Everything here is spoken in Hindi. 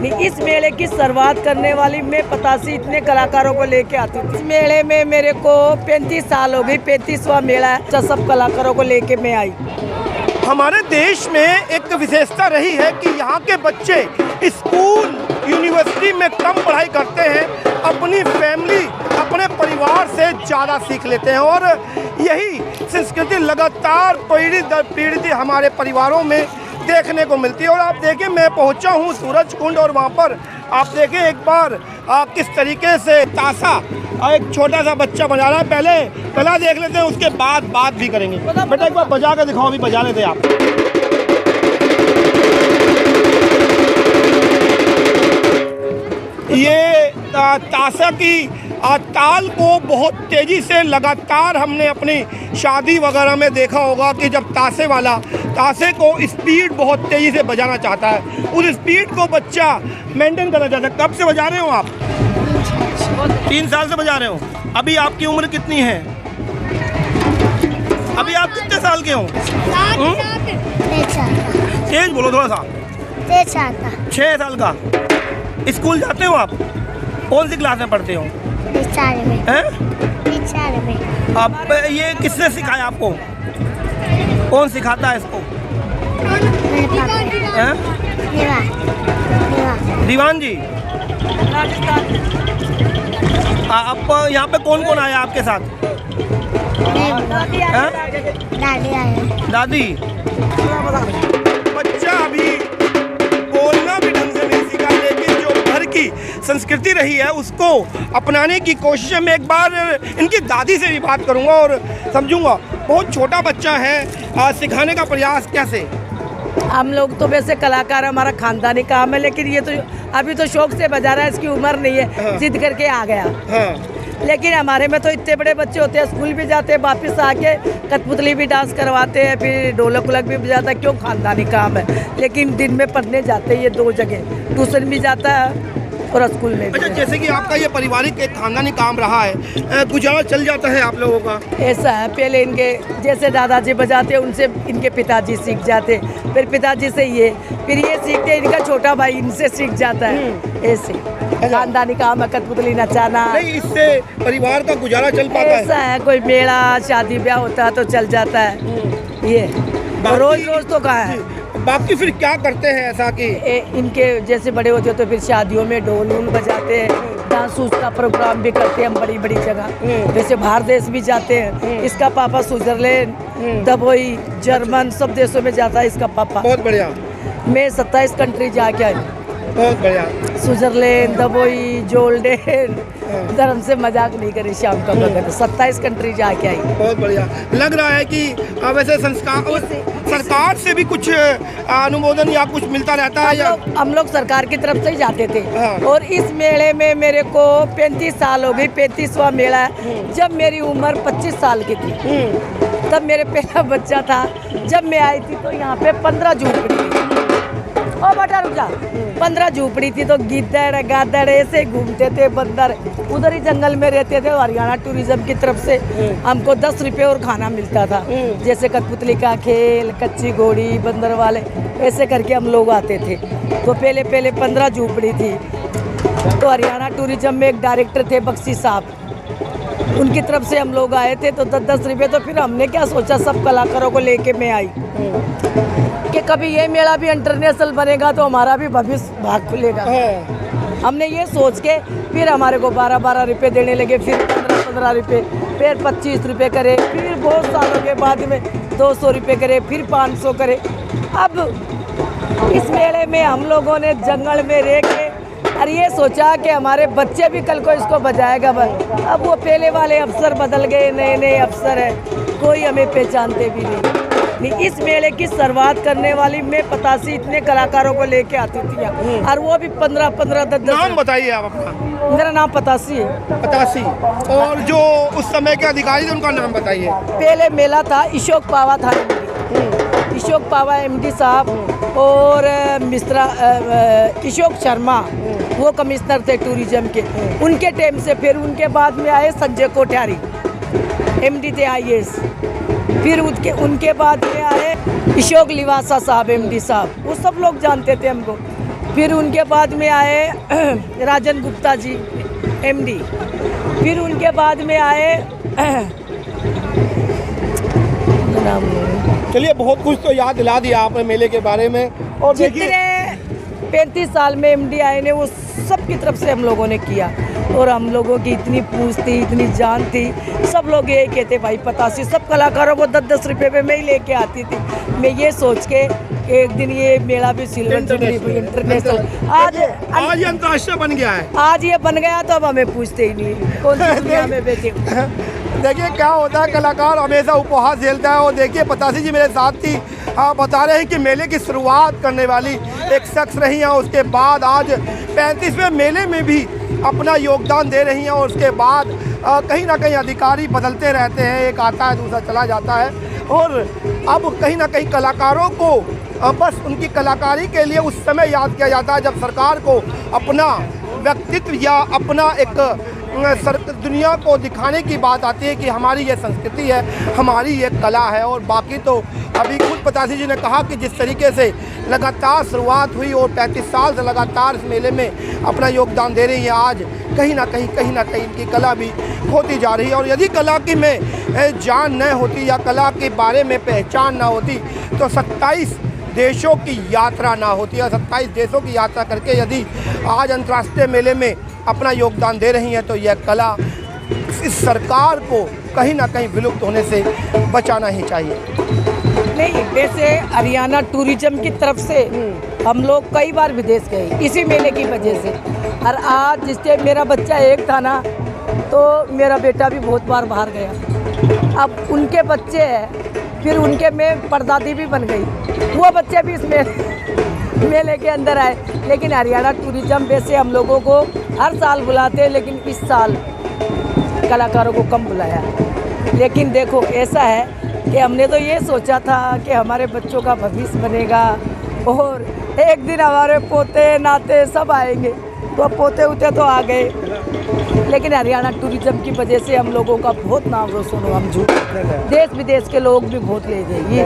इस मेले की शुरुआत करने वाली मैं पतासी इतने कलाकारों को लेके आती थी। इस मेले में मेरे को 35 साल हो गई, 35वां मेला है, तो सब कलाकारों को लेके मैं आई। हमारे देश में एक विशेषता रही है कि यहाँ के बच्चे स्कूल यूनिवर्सिटी में कम पढ़ाई करते हैं, अपनी फैमिली अपने परिवार से ज़्यादा सीख लेते हैं और यही संस्कृति लगातार पीढ़ी दर पीढ़ी हमारे परिवारों में देखने को मिलती है। और आप देखें, मैं पहुंचा हूं सूरज कुंड और वहां पर आप देखें एक बार किस तरीके से ताशा एक छोटा सा बच्चा बजा रहा है। पहला देख लेते हैं, उसके बाद बात भी करेंगे। बेटा एक बार बजा के दिखाओ, अभी बजा लेते हैं आप। ये ताशा की ताल को बहुत तेज़ी से लगातार हमने अपनी शादी वगैरह में देखा होगा कि जब ताशे को स्पीड बहुत तेज़ी से बजाना चाहता है, उस स्पीड को बच्चा मेंटेन करना चाहता है। कब से बजा रहे हो आप? 3 साल से बजा रहे हो। अभी आपकी उम्र कितनी है? अभी आप कितने साल के हो? तेज बोलो थोड़ा सा। 6 साल का। स्कूल जाते हो आप? कौन सी क्लास में पढ़ते हो? 4 में। अब ये किसने सिखाया आपको? कौन सिखाता है इसको? दीवान जी। आप यहाँ पे कौन कौन आया आपके साथ? दादी। बच्चा अभी बोलना भी ढंग से नहीं सीखा, लेकिन जो घर की संस्कृति रही है उसको अपनाने की कोशिश है। मैं एक बार इनकी दादी से भी बात करूंगा और समझूंगा। बहुत छोटा बच्चा है, सिखाने का प्रयास कैसे? हम लोग तो वैसे कलाकार हमारा खानदानी काम है, लेकिन ये तो अभी तो शौक से बजा रहा है, इसकी उम्र नहीं है। हाँ। जिद करके आ गया। हाँ। लेकिन हमारे में तो इतने बड़े बच्चे होते हैं, स्कूल भी जाते हैं, वापस आके कठपुतली भी डांस करवाते हैं, फिर ढोलक उलक भी बजाता है। क्यों, खानदानी काम है। लेकिन दिन में पढ़ने जाते हैं ये 2 जगह, ट्यूशन भी जाता है और स्कूल में भी। अच्छा, जैसे कि आपका ये पारिवारिक एक खानदानी काम रहा है, गुजारा चल जाता है आप लोगों का? ऐसा है, पहले इनके जैसे दादाजी बजाते उनसे इनके पिताजी सीख जाते, फिर पिताजी से ये, फिर ये सीखते, इनका छोटा भाई इनसे सीख जाता है। ऐसे खानदानी काम है, कठपुतली नचाना। नहीं, इससे परिवार का गुजारा चल पाता है? ऐसा है, कोई मेला शादी ब्याह होता है तो चल जाता है। ये रोज रोज तो कहाँ है। बाकी फिर क्या करते हैं ऐसा कि इनके जैसे बड़े होते हैं तो फिर शादियों में ढोल वोल बजाते हैं, डांस उस का प्रोग्राम भी करते हैं हम बड़ी बड़ी जगह। वैसे बाहर देश भी जाते हैं। इसका पापा स्विट्जरलैंड, दुबई, जर्मन सब देशों में जाता है इसका पापा। बहुत बढ़िया। मैं 27 कंट्री जाके आई। बहुत बढ़िया। स्विट्जरलैंड, दुबई, जॉर्डन, इधर हमसे मजाक नहीं करे शाम का वक्त। 27 कंट्री जाके आई। बहुत बढ़िया। लग रहा है कि वैसे सरकार से भी कुछ अनुमोदन या कुछ मिलता रहता है या? हम लोग सरकार की तरफ से ही जाते थे। हाँ। और इस मेले में मेरे को 35 साल हो गई, 35वां मेला है। जब मेरी उम्र 25 साल की थी तब मेरे पहला बच्चा था। जब मैं आई थी तो यहाँ पे 15 झोपड़ी थी। ओ बेटा रुक जा। 15 झोपड़ी थी तो गिद्दड़ गादड़ ऐसे घूमते थे, बंदर उधर ही जंगल में रहते थे। हरियाणा टूरिज्म की तरफ से हमको 10 रुपये और खाना मिलता था। जैसे कठपुतली का खेल, कच्ची घोड़ी, बंदर वाले, ऐसे करके हम लोग आते थे। तो पहले 15 झोपड़ी थी। तो हरियाणा टूरिज्म में एक डायरेक्टर थे बख्शी साहब, उनकी तरफ से हम लोग आए थे। तो 10 रुपये। तो फिर हमने क्या सोचा, सब कलाकारों को लेके मैं आई कि कभी ये मेला भी इंटरनेशनल बनेगा तो हमारा भी भविष्य भाग खुलेगा। हमने ये सोच के फिर हमारे को 12-12 रुपये देने लगे, फिर 15-15 रुपये, फिर 25 रुपये करे, फिर बहुत सालों के बाद में 200 रुपये करे, फिर 500 करे। अब इस मेले में हम लोगों ने जंगल में रह के और ये सोचा कि हमारे बच्चे भी कल को इसको बजाएगा। अब वो पहले वाले अफसर बदल गए, नए नए अफसर हैं, कोई हमें पहचानते भी नहीं। इस मेले की शुरुआत करने वाली मैं पतासी इतने कलाकारों को लेके आती थी, और वो भी 15-15 10। नाम बताइए आप अपना। मेरा नाम पतासी है। पतासी। और जो उस समय के अधिकारी थे उनका नाम बताइए। पहले मेला था, अशोक पावा था MD, अशोक पावा MD साहब, और मिश्रा अशोक शर्मा वो कमिश्नर थे टूरिज्म के। उनके टाइम से फिर उनके बाद में आए संजय कोठारी MD थे IAS। फिर उनके बाद में आए अशोक लिवासा साहब MD साहब। वो सब लोग जानते थे हमको। फिर उनके बाद में आए राजन गुप्ता जी MD। फिर उनके बाद में आए नाम चलिए, बहुत कुछ तो याद दिला दिया आपने मेले के बारे में। और देखिए, जितने 35 साल में MD आए ने वो सब की तरफ से हम लोगों ने किया, और हम लोगों की इतनी पूछ थी, इतनी जान थी। सब लोग यही कहते भाई 85, सब कलाकारों को 10-10 रुपये पे मैं ही लेके आती थी। मैं ये सोच के एक दिन ये मेला भी सिल्वर जुबली इंटरनेशनल आज ये अंतर्राष्ट्रीय बन गया है। आज ये बन गया तो अब हमें पूछते ही नहीं कौन सी दुनिया में बैठे। देखिए क्या होता है, कलाकार हमेशा उपहास झेलता है। और देखिए पतासी जी मेरे साथ थी, बता रहे हैं कि मेले की शुरुआत करने वाली एक शख्स रही हैं, उसके बाद आज 35वें मेले में भी अपना योगदान दे रही हैं। और उसके बाद कहीं ना कहीं अधिकारी बदलते रहते हैं, एक आता है दूसरा चला जाता है। और अब कहीं ना कहीं कलाकारों को बस उनकी कलाकारी के लिए उस समय याद किया जाता है जब सरकार को अपना व्यक्तित्व या अपना एक दुनिया को दिखाने की बात आती है कि हमारी ये संस्कृति है, हमारी ये कला है। और बाकी तो अभी खुद पतासी जी ने कहा कि जिस तरीके से लगातार शुरुआत हुई और 35 साल से लगातार इस मेले में अपना योगदान दे रही है, आज कहीं ना कहीं इनकी कला भी होती जा रही है। और यदि कला की में जान न होती या कला के बारे में पहचान ना होती तो 27 देशों की यात्रा ना होती है। 27 देशों की यात्रा करके यदि आज अंतर्राष्ट्रीय मेले में अपना योगदान दे रही हैं तो यह कला इस सरकार को कहीं ना कहीं विलुप्त होने से बचाना ही चाहिए। नहीं, वैसे हरियाणा टूरिज्म की तरफ से हम लोग कई बार विदेश गए इसी मेले की वजह से। और आज जिससे मेरा बच्चा एक था ना, तो मेरा बेटा भी बहुत बार बाहर गया। अब उनके बच्चे हैं, फिर उनके में परदादी भी बन गई, वो बच्चे भी इस मेले के अंदर आए। लेकिन हरियाणा टूरिज्म वैसे हम लोगों को हर साल बुलाते हैं, लेकिन इस साल कलाकारों को कम बुलाया। लेकिन देखो ऐसा है कि हमने तो ये सोचा था कि हमारे बच्चों का भविष्य बनेगा और एक दिन हमारे पोते नाते सब आएंगे, तो पोते उते तो आ गए। लेकिन हरियाणा टूरिज्म की वजह से हम लोगों का बहुत नाम रोशन हुआ। हम झूठ, देश विदेश के लोग भी बहुत ले गए।